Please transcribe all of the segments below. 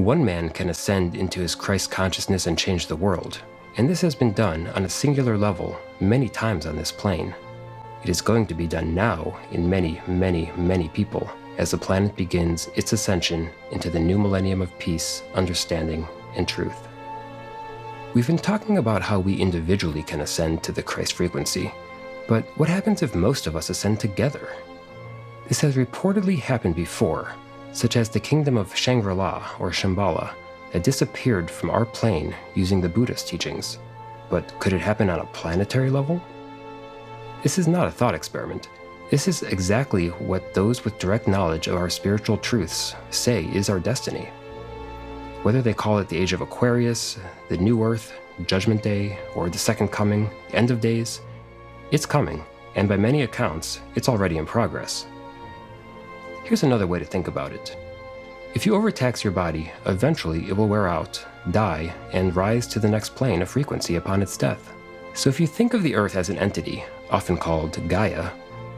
One man can ascend into his Christ consciousness and change the world, and this has been done on a singular level many times on this plane. It is going to be done now in many, many, many people as the planet begins its ascension into the new millennium of peace, understanding, and truth. We've been talking about how we individually can ascend to the Christ frequency, but what happens if most of us ascend together? This has reportedly happened before, such as the kingdom of Shangri-La or Shambhala that disappeared from our plane using the Buddhist teachings. But could it happen on a planetary level? This is not a thought experiment. This is exactly what those with direct knowledge of our spiritual truths say is our destiny. Whether they call it the Age of Aquarius, the New Earth, Judgment Day, or the Second Coming, the End of Days, it's coming, and by many accounts, it's already in progress. Here's another way to think about it. If you overtax your body, eventually it will wear out, die, and rise to the next plane of frequency upon its death. So if you think of the Earth as an entity, often called Gaia,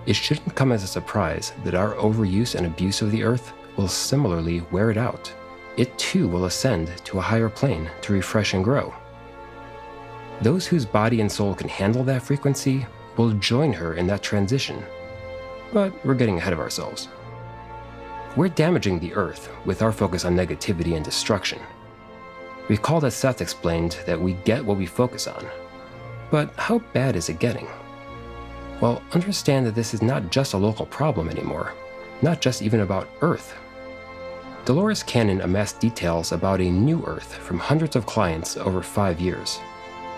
it shouldn't come as a surprise that our overuse and abuse of the Earth will similarly wear it out. It too will ascend to a higher plane to refresh and grow. Those whose body and soul can handle that frequency will join her in that transition. But we're getting ahead of ourselves. We're damaging the Earth with our focus on negativity and destruction. Recall that Seth explained that we get what we focus on. But how bad is it getting? Well, understand that this is not just a local problem anymore, not just even about Earth. Dolores Cannon amassed details about a new Earth from hundreds of clients over 5 years.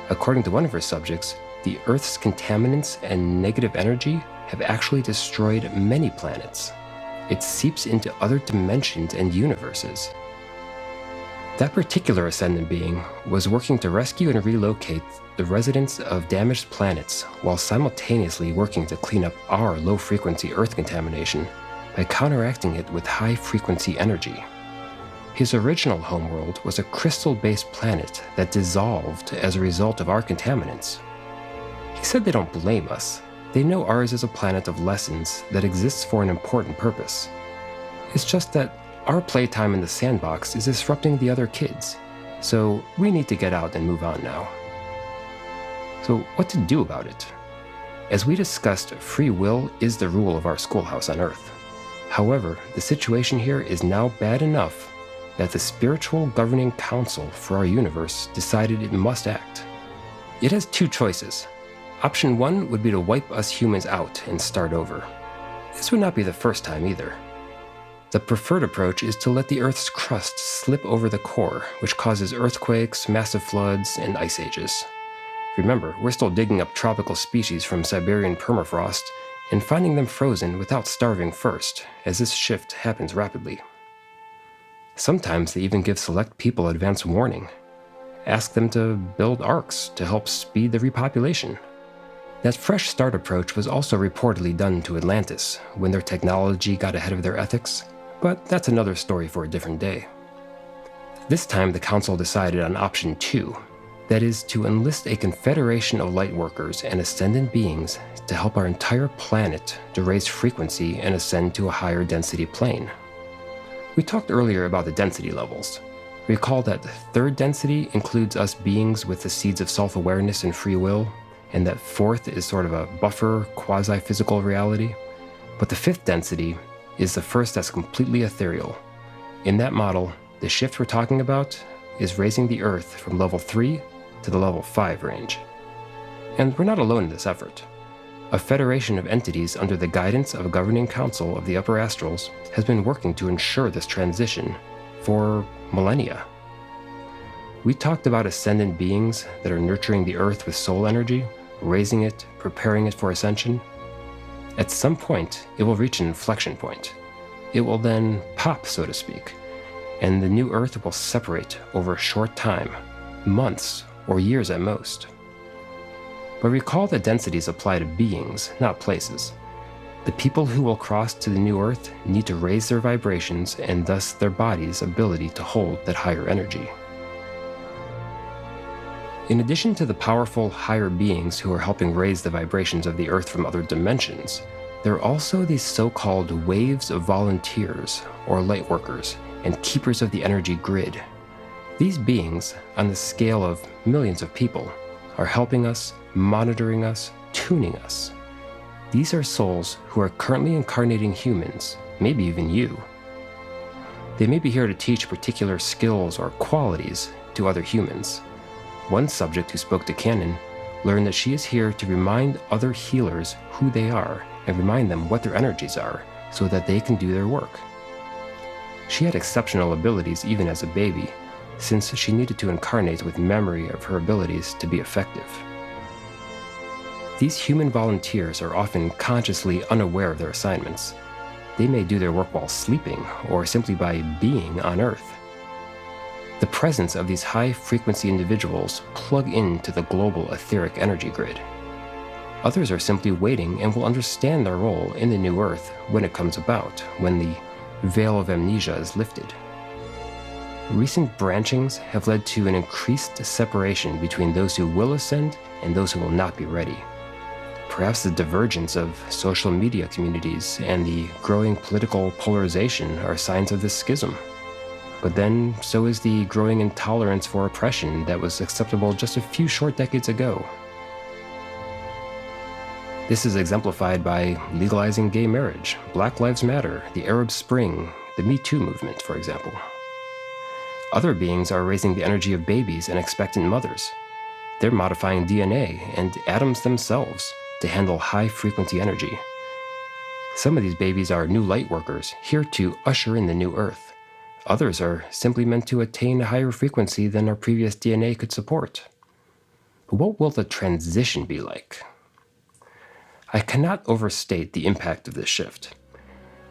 According to one of her subjects, the Earth's contaminants and negative energy have actually destroyed many planets. It seeps into other dimensions and universes. That particular ascendant being was working to rescue and relocate the residents of damaged planets while simultaneously working to clean up our low-frequency Earth contamination by counteracting it with high-frequency energy. His original homeworld was a crystal-based planet that dissolved as a result of our contaminants. He said they don't blame us. They know ours is a planet of lessons that exists for an important purpose. It's just that our playtime in the sandbox is disrupting the other kids, so we need to get out and move on now. So what to do about it? As we discussed, free will is the rule of our schoolhouse on Earth. However, the situation here is now bad enough that the spiritual governing council for our universe decided it must act. It has 2 choices. Option 1 would be to wipe us humans out and start over. This would not be the first time either. The preferred approach is to let the Earth's crust slip over the core, which causes earthquakes, massive floods, and ice ages. Remember, we're still digging up tropical species from Siberian permafrost and finding them frozen without starving first, as this shift happens rapidly. Sometimes they even give select people advance warning. Ask them to build arks to help speed the repopulation. That fresh start approach was also reportedly done to Atlantis when their technology got ahead of their ethics, but that's another story for a different day. This time the council decided on option 2, that is to enlist a confederation of light workers and ascendant beings to help our entire planet to raise frequency and ascend to a higher density plane. We talked earlier about the density levels. Recall that the 3rd density includes us beings with the seeds of self-awareness and free will, and that 4th is sort of a buffer, quasi-physical reality. But the 5th density is the first that's completely ethereal. In that model, the shift we're talking about is raising the Earth from level 3 to the level 5 range. And we're not alone in this effort. A federation of entities under the guidance of a governing council of the upper astrals has been working to ensure this transition for millennia. We talked about ascendant beings that are nurturing the Earth with soul energy, raising it, preparing it for ascension. At some point, it will reach an inflection point. It will then pop, so to speak, and the new Earth will separate over a short time, months or years at most. But recall that densities apply to beings, not places. The people who will cross to the new Earth need to raise their vibrations and thus their body's ability to hold that higher energy. In addition to the powerful higher beings who are helping raise the vibrations of the Earth from other dimensions, there are also these so-called waves of volunteers, or light workers, and keepers of the energy grid. These beings, on the scale of millions of people, are helping us, monitoring us, tuning us. These are souls who are currently incarnating humans, maybe even you. They may be here to teach particular skills or qualities to other humans. One subject who spoke to Canon learned that she is here to remind other healers who they are and remind them what their energies are so that they can do their work. She had exceptional abilities even as a baby, since she needed to incarnate with memory of her abilities to be effective. These human volunteers are often consciously unaware of their assignments. They may do their work while sleeping or simply by being on Earth. The presence of these high-frequency individuals plug into the global etheric energy grid. Others are simply waiting and will understand their role in the new Earth when it comes about, when the veil of amnesia is lifted. Recent branchings have led to an increased separation between those who will ascend and those who will not be ready. Perhaps the divergence of social media communities and the growing political polarization are signs of this schism. But then, so is the growing intolerance for oppression that was acceptable just a few short decades ago. This is exemplified by legalizing gay marriage, Black Lives Matter, the Arab Spring, the Me Too movement, for example. Other beings are raising the energy of babies and expectant mothers. They're modifying DNA and atoms themselves to handle high-frequency energy. Some of these babies are new light workers, here to usher in the new Earth. Others are simply meant to attain a higher frequency than our previous DNA could support. But what will the transition be like? I cannot overstate the impact of this shift.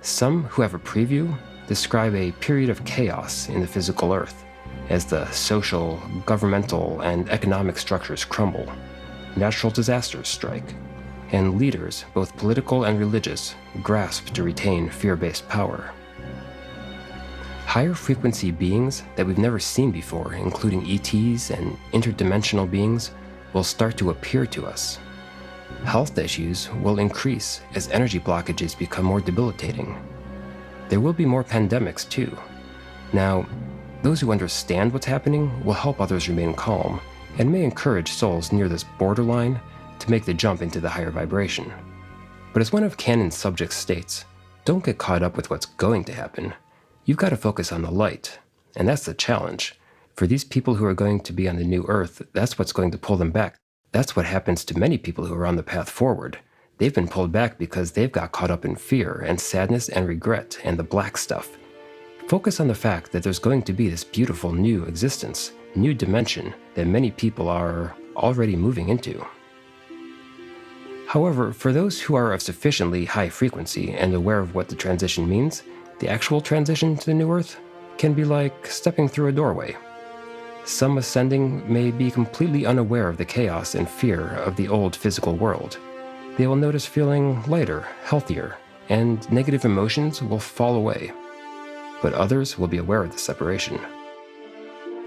Some who have a preview describe a period of chaos in the physical Earth as the social, governmental, and economic structures crumble, natural disasters strike, and leaders, both political and religious, grasp to retain fear-based power. Higher frequency beings that we've never seen before, including ETs and interdimensional beings, will start to appear to us. Health issues will increase as energy blockages become more debilitating. There will be more pandemics too. Now, those who understand what's happening will help others remain calm and may encourage souls near this borderline to make the jump into the higher vibration. But as one of Canon's subjects states, don't get caught up with what's going to happen. You've got to focus on the light, and that's the challenge. For these people who are going to be on the new Earth, that's what's going to pull them back. That's what happens to many people who are on the path forward. They've been pulled back because they've got caught up in fear and sadness and regret and the black stuff. Focus on the fact that there's going to be this beautiful new existence, new dimension that many people are already moving into. However, for those who are of sufficiently high frequency and aware of what the transition means, the actual transition to the new Earth can be like stepping through a doorway. Some ascending may be completely unaware of the chaos and fear of the old physical world. They will notice feeling lighter, healthier, and negative emotions will fall away. But others will be aware of the separation.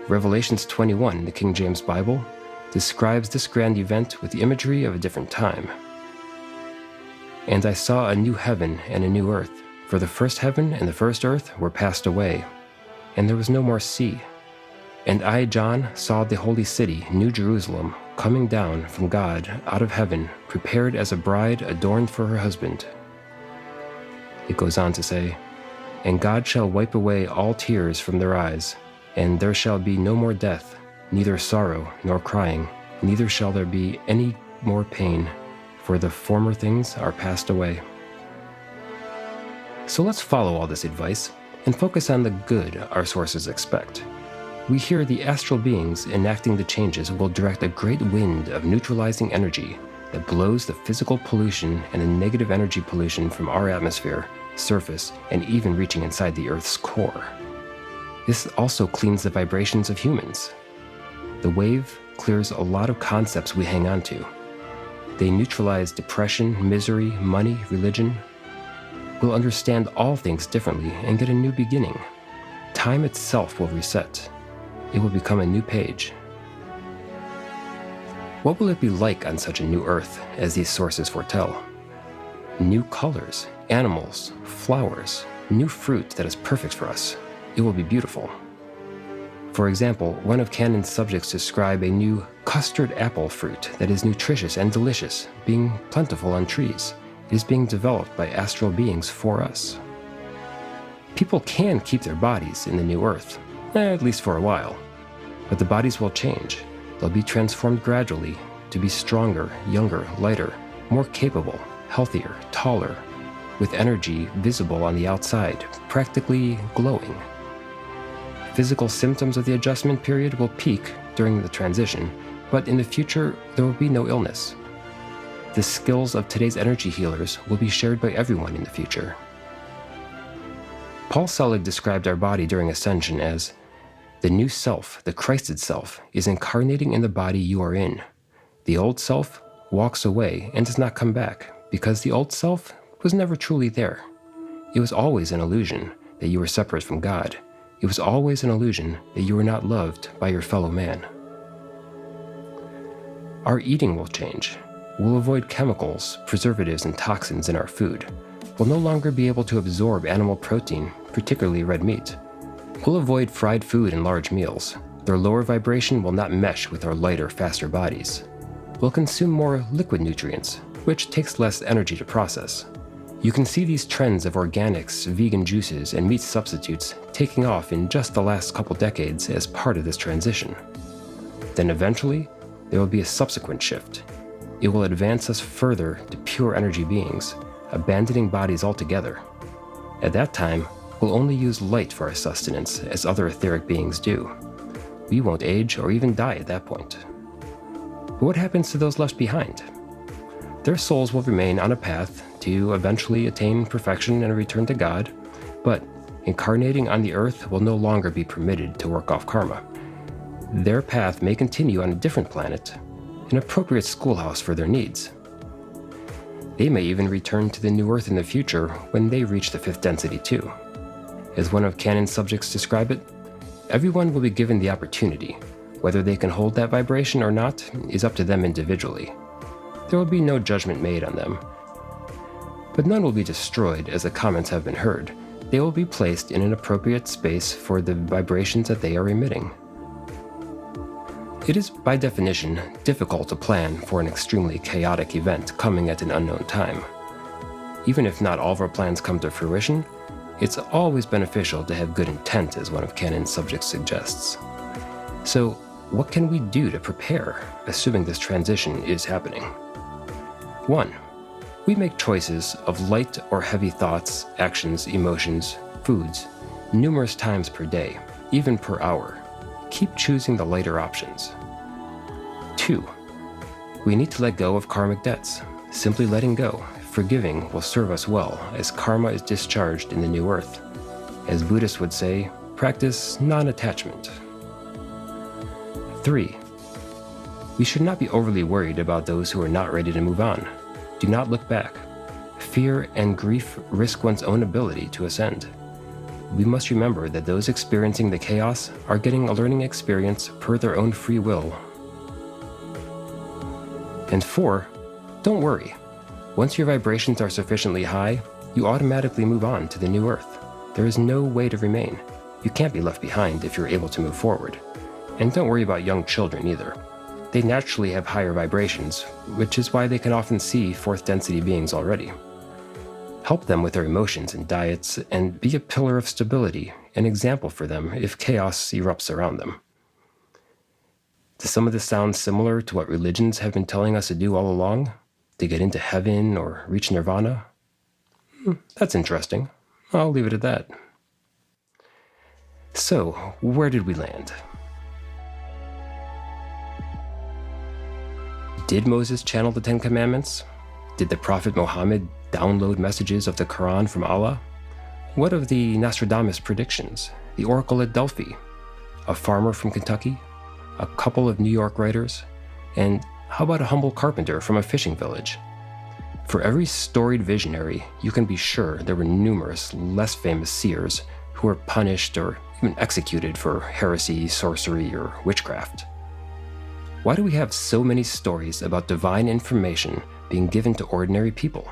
Revelations 21 in the King James Bible describes this grand event with the imagery of a different time. And I saw a new heaven and a new earth, for the first heaven and the first earth were passed away, and there was no more sea. And I, John, saw the holy city, New Jerusalem, coming down from God out of heaven, prepared as a bride adorned for her husband. It goes on to say, And God shall wipe away all tears from their eyes, and there shall be no more death, neither sorrow nor crying, neither shall there be any more pain, for the former things are passed away. So let's follow all this advice and focus on the good our sources expect. We hear the astral beings enacting the changes will direct a great wind of neutralizing energy that blows the physical pollution and the negative energy pollution from our atmosphere, surface, and even reaching inside the Earth's core. This also cleans the vibrations of humans. The wave clears a lot of concepts we hang on to. They neutralize depression, misery, money, religion. We'll understand all things differently and get a new beginning. Time itself will reset. It will become a new page. What will it be like on such a new Earth, as these sources foretell? New colors, animals, flowers, new fruit that is perfect for us. it will be beautiful. For example, one of Canon's subjects describe a new custard apple fruit that is nutritious and delicious, being plentiful on trees. It is being developed by astral beings for us. People can keep their bodies in the new earth, at least for a while. But the bodies will change. They'll be transformed gradually to be stronger, younger, lighter, more capable, healthier, taller, with energy visible on the outside, practically glowing. Physical symptoms of the adjustment period will peak during the transition, but in the future, there will be no illness. The skills of today's energy healers will be shared by everyone in the future. Paul Selig described our body during ascension as, "The new self, the Christed self, is incarnating in the body you are in. The old self walks away and does not come back, because the old self was never truly there. It was always an illusion that you were separate from God. It was always an illusion that you were not loved by your fellow man." Our eating will change. We'll avoid chemicals, preservatives, and toxins in our food. We'll no longer be able to absorb animal protein, particularly red meat. We'll avoid fried food in large meals. Their lower vibration will not mesh with our lighter, faster bodies. We'll consume more liquid nutrients, which takes less energy to process. You can see these trends of organics, vegan juices, and meat substitutes taking off in just the last couple decades as part of this transition. Then eventually, there will be a subsequent shift. It will advance us further to pure energy beings, abandoning bodies altogether. At that time, we'll only use light for our sustenance, as other etheric beings do. We won't age or even die at that point. But what happens to those left behind? Their souls will remain on a path to eventually attain perfection and return to God, but incarnating on the earth will no longer be permitted to work off karma. Their path may continue on a different planet, an appropriate schoolhouse for their needs. They may even return to the new earth in the future when they reach the fifth density too. As one of Canon's subjects describe it, everyone will be given the opportunity. Whether they can hold that vibration or not is up to them individually. There will be no judgment made on them. But none will be destroyed, as the comments have been heard. They will be placed in an appropriate space for the vibrations that they are emitting. It is, by definition, difficult to plan for an extremely chaotic event coming at an unknown time. Even if not all of our plans come to fruition, it's always beneficial to have good intent, as one of Canon's subjects suggests. So, what can we do to prepare, assuming this transition is happening? 1. We make choices of light or heavy thoughts, actions, emotions, foods, numerous times per day, even per hour. Keep choosing the lighter options. 2. We need to let go of karmic debts. Simply letting go, forgiving, will serve us well as karma is discharged in the new earth. As Buddhists would say, practice non-attachment. 3. We should not be overly worried about those who are not ready to move on. Do not look back. Fear and grief risk one's own ability to ascend. We must remember that those experiencing the chaos are getting a learning experience per their own free will. And 4, don't worry. Once your vibrations are sufficiently high, you automatically move on to the new earth. There is no way to remain. You can't be left behind if you're able to move forward. And don't worry about young children either. They naturally have higher vibrations, which is why they can often see fourth density beings already. Help them with their emotions and diets, and be a pillar of stability, an example for them if chaos erupts around them. Does some of this sound similar to what religions have been telling us to do all along? To get into heaven or reach nirvana? That's interesting. I'll leave it at that. So, where did we land? Did Moses channel the Ten Commandments? Did the Prophet Muhammad download messages of the Quran from Allah? What of the Nostradamus predictions, the Oracle at Delphi, a farmer from Kentucky, a couple of New York writers, and how about a humble carpenter from a fishing village? For every storied visionary, you can be sure there were numerous less famous seers who were punished or even executed for heresy, sorcery, or witchcraft. Why do we have so many stories about divine information being given to ordinary people?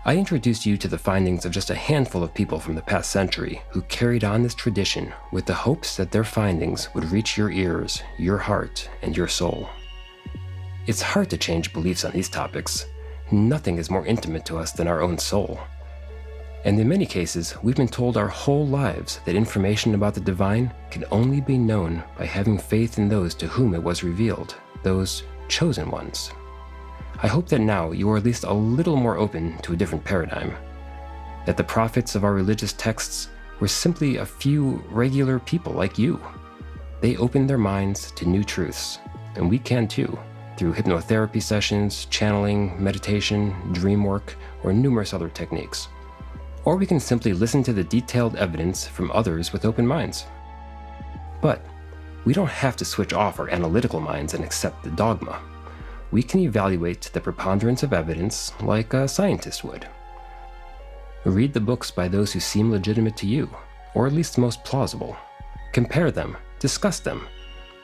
I introduced you to the findings of just a handful of people from the past century who carried on this tradition with the hopes that their findings would reach your ears, your heart, and your soul. It's hard to change beliefs on these topics. Nothing is more intimate to us than our own soul. And in many cases, we've been told our whole lives that information about the divine can only be known by having faith in those to whom it was revealed, those chosen ones. I hope that now you are at least a little more open to a different paradigm, that the prophets of our religious texts were simply a few regular people like you. They opened their minds to new truths, and we can too, through hypnotherapy sessions, channeling, meditation, dream work, or numerous other techniques. Or we can simply listen to the detailed evidence from others with open minds. But we don't have to switch off our analytical minds and accept the dogma. We can evaluate the preponderance of evidence like a scientist would. Read the books by those who seem legitimate to you, or at least most plausible. Compare them, discuss them.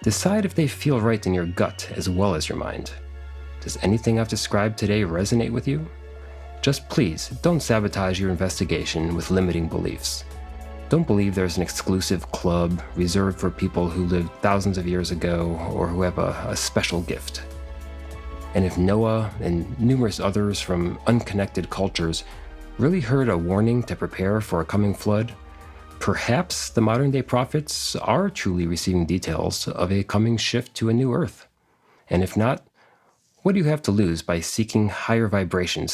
Decide if they feel right in your gut as well as your mind. Does anything I've described today resonate with you? Just please don't sabotage your investigation with limiting beliefs. Don't believe there's an exclusive club reserved for people who lived thousands of years ago or who have a special gift. And if Noah and numerous others from unconnected cultures really heard a warning to prepare for a coming flood, perhaps the modern-day prophets are truly receiving details of a coming shift to a new earth. And if not, what do you have to lose by seeking higher vibrations